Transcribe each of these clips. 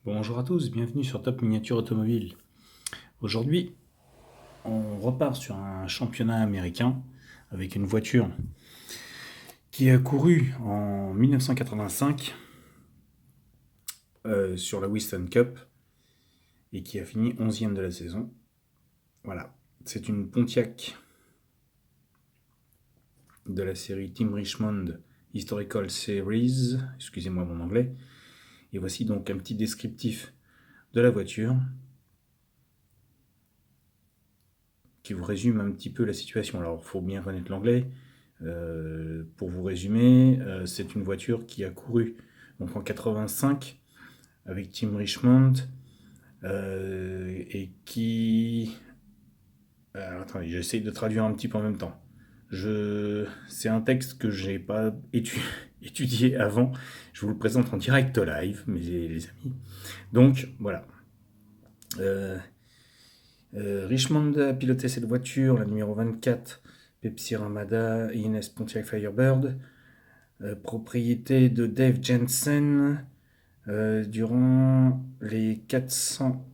Bonjour à tous, bienvenue sur Top Miniature Automobile. Aujourd'hui, on repart sur un championnat américain avec une voiture qui a couru en 1985 sur la Winston Cup et qui a fini 11e de la saison. Voilà, c'est une Pontiac de la série Team Richmond Historical Series, excusez-moi mon anglais. Et voici donc un petit descriptif de la voiture qui vous résume un petit peu la situation. Alors, il faut bien connaître l'anglais. Pour vous résumer, c'est une voiture qui a couru donc en 85 avec Team Richmond et qui... Alors, attendez, j'essaye de traduire un petit peu en même temps. C'est un texte que j'ai pas étudié avant. Je vous le présente en direct live, les amis. Donc, voilà. Richmond a piloté cette voiture, la numéro 24, Pepsi Ramada INS Pontiac Firebird, propriété de Dave Jensen, durant les 400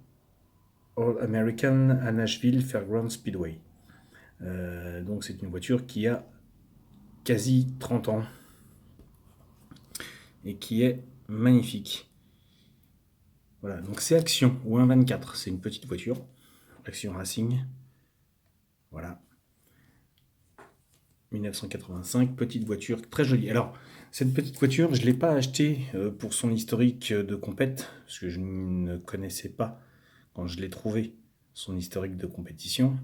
All-American à Nashville Fairgrounds Speedway. Donc c'est une voiture qui a quasi 30 ans et qui est magnifique. Voilà, donc c'est Action ou 1.24, c'est une petite voiture, Action Racing. Voilà. 1985, petite voiture très jolie. Alors, cette petite voiture, je ne l'ai pas achetée pour son historique de compète, parce que je ne connaissais pas, quand je l'ai trouvée, son historique de compétition.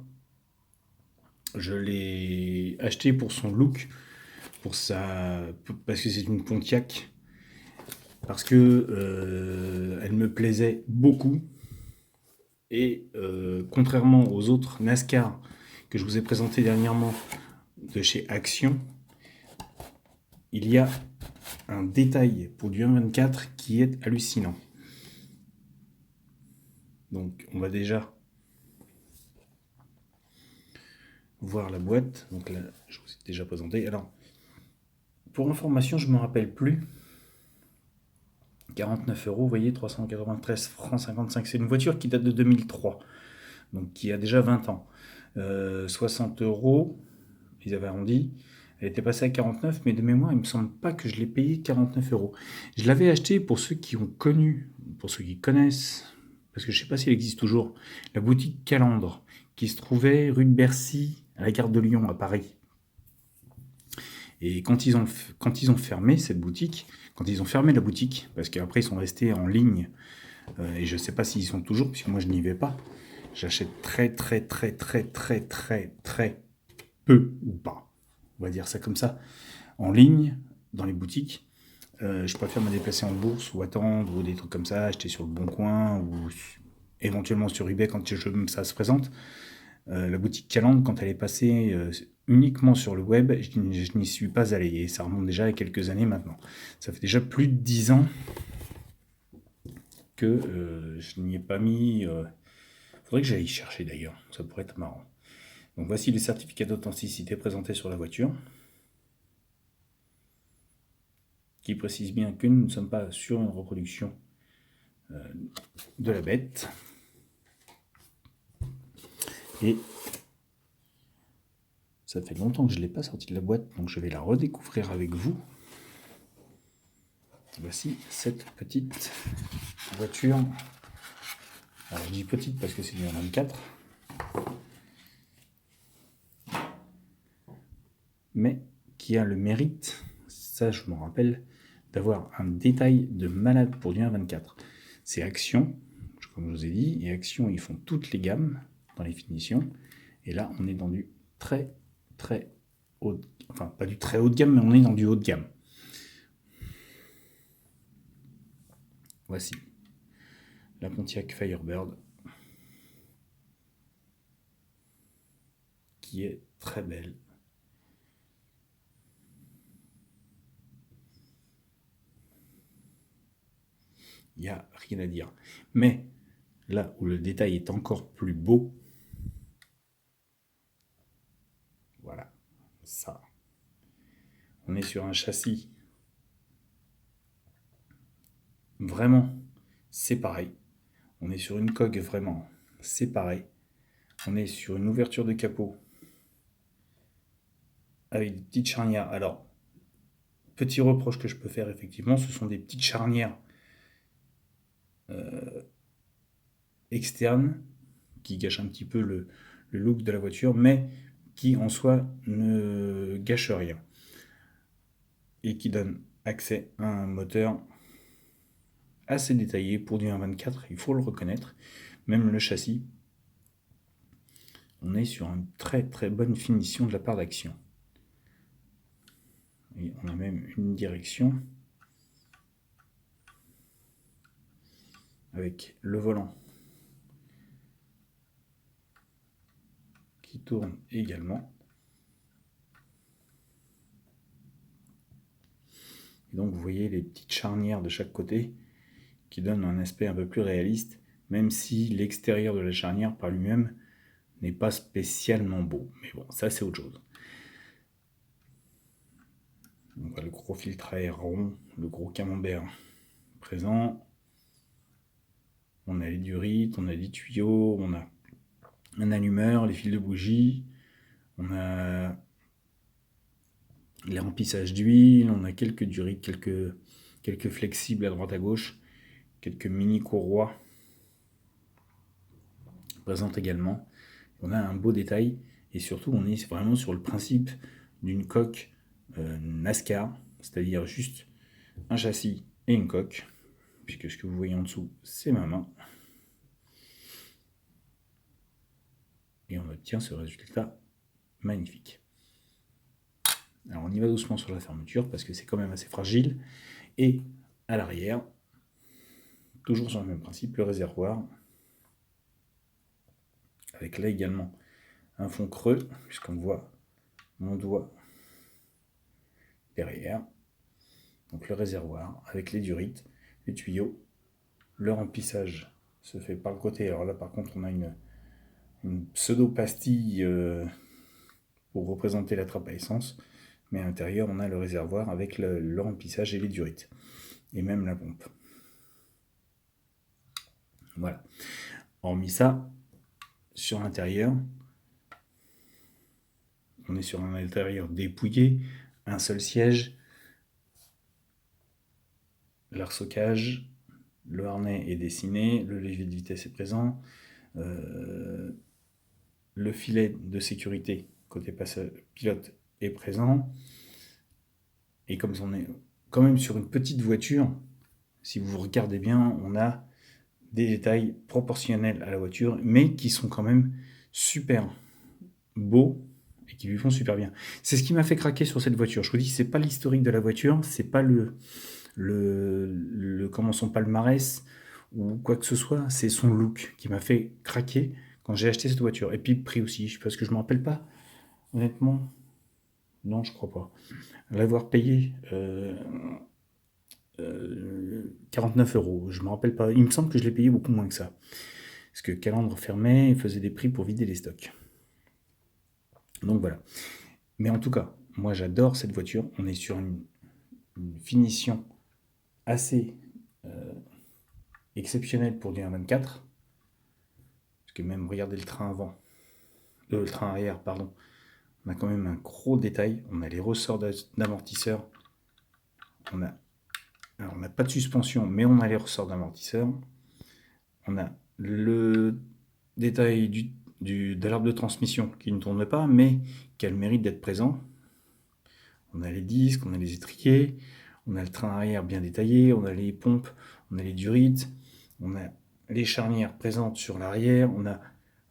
Je l'ai achetée pour son look, parce que c'est une Pontiac, parce que elle me plaisait beaucoup. Et contrairement aux autres NASCAR que je vous ai présentés dernièrement de chez Action, il y a un détail pour du 1.24 qui est hallucinant. Donc on va déjà voir la boîte. Donc là, je vous ai déjà présenté. Alors, pour information, je ne me rappelle plus. 49 euros, vous voyez, 393 francs 55. C'est une voiture qui date de 2003, donc qui a déjà 20 ans. 60 euros, ils avaient arrondi. Elle était passée à 49, mais de mémoire, il ne me semble pas que je l'ai payé 49 euros. Je l'avais acheté pour ceux qui ont connu, pour ceux qui connaissent, parce que je ne sais pas s'il existe toujours, la boutique Calandre, qui se trouvait rue de Bercy, à la gare de Lyon, à Paris. Et quand ils ont fermé cette boutique, quand ils ont fermé la boutique, parce qu'après ils sont restés en ligne, et je ne sais pas s'ils sont toujours, puisque moi je n'y vais pas, j'achète très peu, ou pas, on va dire ça comme ça, en ligne, dans les boutiques. Je préfère me déplacer en bourse ou attendre, ou des trucs comme ça, acheter sur le Bon Coin, ou éventuellement sur eBay quand ça se présente. La boutique Calandre, quand elle est passée uniquement sur le web, je n'y suis pas allé, et ça remonte déjà à quelques années maintenant. Ça fait déjà plus de 10 ans que je n'y ai pas mis... faudrait que j'aille y chercher d'ailleurs, ça pourrait être marrant. Donc voici les certificats d'authenticité présentés sur la voiture, qui précisent bien que nous ne sommes pas sur une reproduction de la bête. Et ça fait longtemps que je ne l'ai pas sorti de la boîte, donc je vais la redécouvrir avec vous. Voici cette petite voiture. Alors je dis petite parce que c'est du 24. Mais qui a le mérite, ça je m'en rappelle, d'avoir un détail de malade pour du 1.24. C'est Action, comme je vous ai dit, et Action, ils font toutes les gammes dans les finitions. Et là, on est dans du très haut, enfin pas du très haut de gamme, mais on est dans du haut de gamme. Voici la Pontiac Firebird, qui est très belle. Il n'y a rien à dire. Mais là où le détail est encore plus beau, voilà, ça. On est sur un châssis vraiment c'est pareil. On est sur une coque vraiment, c'est pareil. On est sur une ouverture de capot avec des petites charnières. Alors, petit reproche que je peux faire effectivement, ce sont des petites charnières externes qui gâchent un petit peu le look de la voiture, mais qui en soi ne gâchent rien et qui donnent accès à un moteur assez détaillé pour du 1.24, il faut le reconnaître. Même le châssis, on est sur une très très bonne finition de la part d'Action. Et on a même une direction avec le volant qui tourne également. Et donc vous voyez les petites charnières de chaque côté qui donnent un aspect un peu plus réaliste, même si l'extérieur de la charnière par lui-même n'est pas spécialement beau. Mais bon, ça c'est autre chose. On voit le gros filtre à air rond, le gros camembert présent. On a les durites, on a des tuyaux, on a un allumeur, les fils de bougie, on a les remplissages d'huile, on a quelques durites, quelques flexibles à droite à gauche, quelques mini courroies présentes également. On a un beau détail et surtout on est vraiment sur le principe d'une coque NASCAR, c'est-à-dire juste un châssis et une coque, puisque ce que vous voyez en dessous c'est ma main. Et on obtient ce résultat magnifique. Alors on y va doucement sur la fermeture parce que c'est quand même assez fragile. Et à l'arrière, toujours sur le même principe, le réservoir, avec là également un fond creux, puisqu'on voit mon doigt derrière. Donc le réservoir avec les durites, les tuyaux, le remplissage se fait par le côté. Alors là par contre on a une pseudo-pastille pour représenter la trappe à essence, mais à l'intérieur on a le réservoir avec le remplissage et les durites, et même la pompe. Voilà. Hormis ça, sur l'intérieur, on est sur un intérieur dépouillé, un seul siège, l'arsocage, le harnais est dessiné, le levier de vitesse est présent, le filet de sécurité côté pilote est présent, et comme on est quand même sur une petite voiture, si vous regardez bien, on a des détails proportionnels à la voiture, mais qui sont quand même super beaux et qui lui font super bien. C'est ce qui m'a fait craquer sur cette voiture. Je vous dis, c'est pas l'historique de la voiture, c'est pas comment son palmarès ou quoi que ce soit, c'est son look qui m'a fait craquer quand j'ai acheté cette voiture. Et puis le prix aussi, parce que je me rappelle pas, honnêtement, non, je crois pas. L'avoir payé 49 €, je me rappelle pas. Il me semble que je l'ai payé beaucoup moins que ça. Parce que Calandre fermait et faisait des prix pour vider les stocks. Donc voilà. Mais en tout cas, moi j'adore cette voiture. On est sur une finition assez exceptionnelle pour du 1.24. Parce que même, regardez le train avant. Le train arrière, pardon. On a quand même un gros détail. On a les ressorts d'amortisseurs. Alors, on n'a pas de suspension, mais on a les ressorts d'amortisseurs. On a le détail de l'arbre de transmission qui ne tourne pas, mais qui a le mérite d'être présent. On a les disques, on a les étriers, on a le train arrière bien détaillé, on a les pompes, on a les durites, on a les charnières présentes sur l'arrière, on a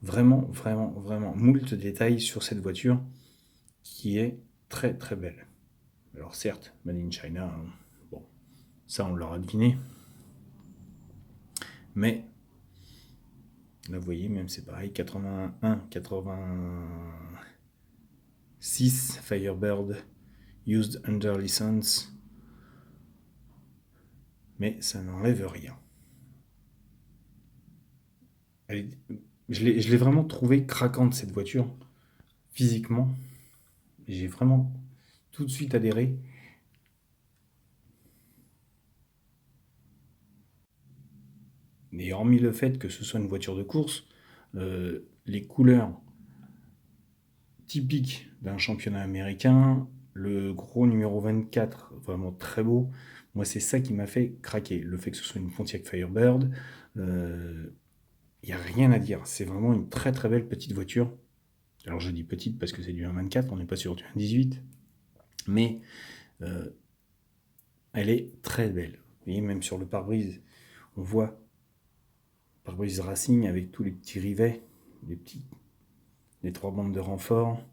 vraiment moult détails sur cette voiture qui est très très belle. Alors certes, Made in China, bon, ça on l'aura deviné, mais là vous voyez, même c'est pareil, 81, 86 Firebird used under license, mais ça n'enlève rien. Je l'ai vraiment trouvé craquante cette voiture, physiquement. J'ai vraiment tout de suite adhéré. Et hormis le fait que ce soit une voiture de course, les couleurs typiques d'un championnat américain, le gros numéro 24, vraiment très beau, moi c'est ça qui m'a fait craquer. Le fait que ce soit une Pontiac Firebird, il n'y a rien à dire. C'est vraiment une très très belle petite voiture. Alors je dis petite parce que c'est du 1.24, on n'est pas sur du 1.18, mais elle est très belle. Vous voyez, même sur le pare-brise, on voit pare-brise Racing avec tous les petits rivets, les 3 bandes de renfort.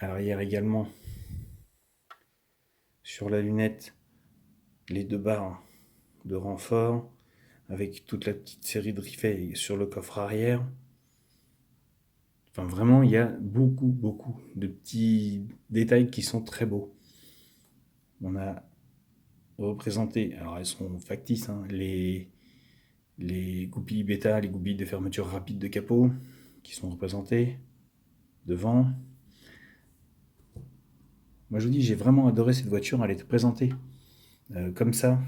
À l'arrière également, sur la lunette, les 2 barres de renfort, avec toute la petite série de rivets sur le coffre arrière. Enfin, vraiment, il y a beaucoup de petits détails qui sont très beaux. On a représenté, alors elles sont factices, hein, les goupilles bêta, les goupilles de fermeture rapide de capot, qui sont représentées devant. Moi je vous dis, j'ai vraiment adoré cette voiture, elle était présentée comme ça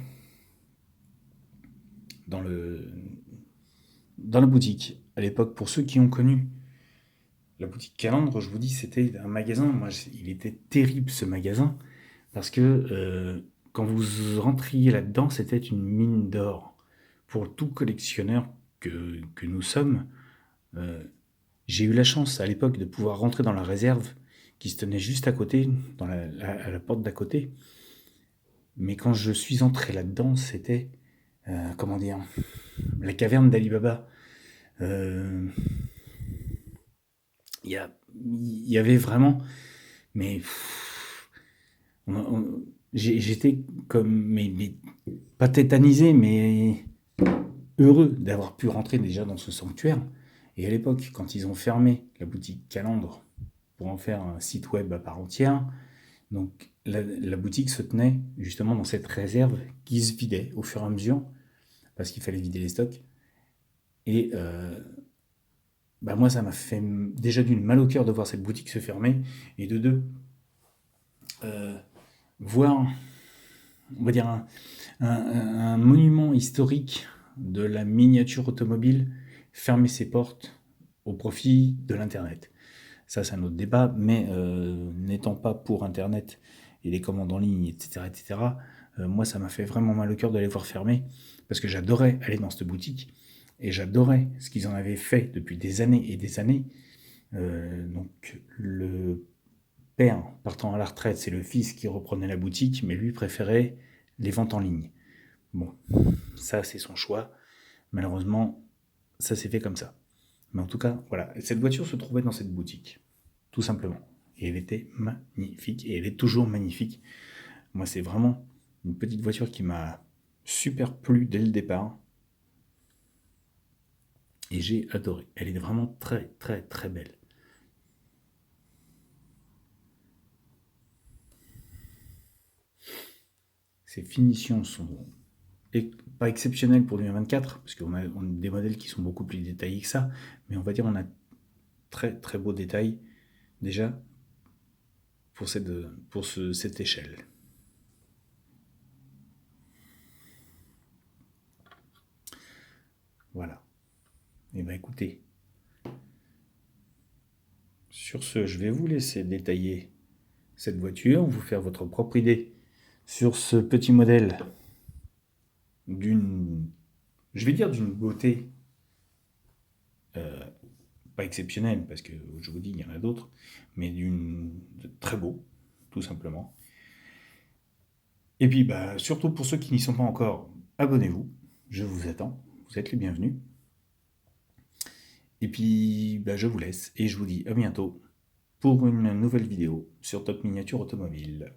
dans la boutique. À l'époque, pour ceux qui ont connu la boutique Calandre, je vous dis, c'était un magasin, il était terrible ce magasin, parce que quand vous rentriez là-dedans, c'était une mine d'or. Pour tout collectionneur que nous sommes, j'ai eu la chance à l'époque de pouvoir rentrer dans la réserve qui se tenait juste à côté, à la porte d'à côté. Mais quand je suis entré là-dedans, c'était, comment dire, la caverne d'Ali Baba. Il y avait vraiment, mais j'étais comme, mais pas tétanisé, mais heureux d'avoir pu rentrer déjà dans ce sanctuaire. Et à l'époque, quand ils ont fermé la boutique Calandre pour en faire un site web à part entière, donc la boutique se tenait justement dans cette réserve qui se vidait au fur et à mesure, parce qu'il fallait vider les stocks. Et moi, ça m'a fait déjà d'une mal au cœur de voir cette boutique se fermer, et de deux, voir, on va dire, un monument historique de la miniature automobile fermer ses portes au profit de l'Internet. Ça, c'est un autre débat, mais n'étant pas pour Internet et les commandes en ligne, etc., moi, ça m'a fait vraiment mal au cœur de les voir fermer, parce que j'adorais aller dans cette boutique, et j'adorais ce qu'ils en avaient fait depuis des années et des années. Donc, le père partant à la retraite, c'est le fils qui reprenait la boutique, mais lui préférait les ventes en ligne. Bon, ça, c'est son choix. Malheureusement, ça s'est fait comme ça. Mais en tout cas, voilà, cette voiture se trouvait dans cette boutique, tout simplement. Et elle était magnifique, et elle est toujours magnifique. Moi, c'est vraiment une petite voiture qui m'a super plu dès le départ. Et j'ai adoré. Elle est vraiment très, très, très belle. Ses finitions sont pas exceptionnelles pour du 1.24, parce qu'on a des modèles qui sont beaucoup plus détaillés que ça, mais on va dire on a très très beaux détails déjà pour cette échelle. Voilà. Et bien écoutez, sur ce, je vais vous laisser détailler cette voiture, vous faire votre propre idée sur ce petit modèle je vais dire d'une beauté pas exceptionnelle, parce que je vous dis, il y en a d'autres, mais très beau, tout simplement. Et puis, surtout pour ceux qui n'y sont pas encore, abonnez-vous, je vous attends, vous êtes les bienvenus. Et puis, je vous laisse, et je vous dis à bientôt pour une nouvelle vidéo sur Top Miniature Automobile.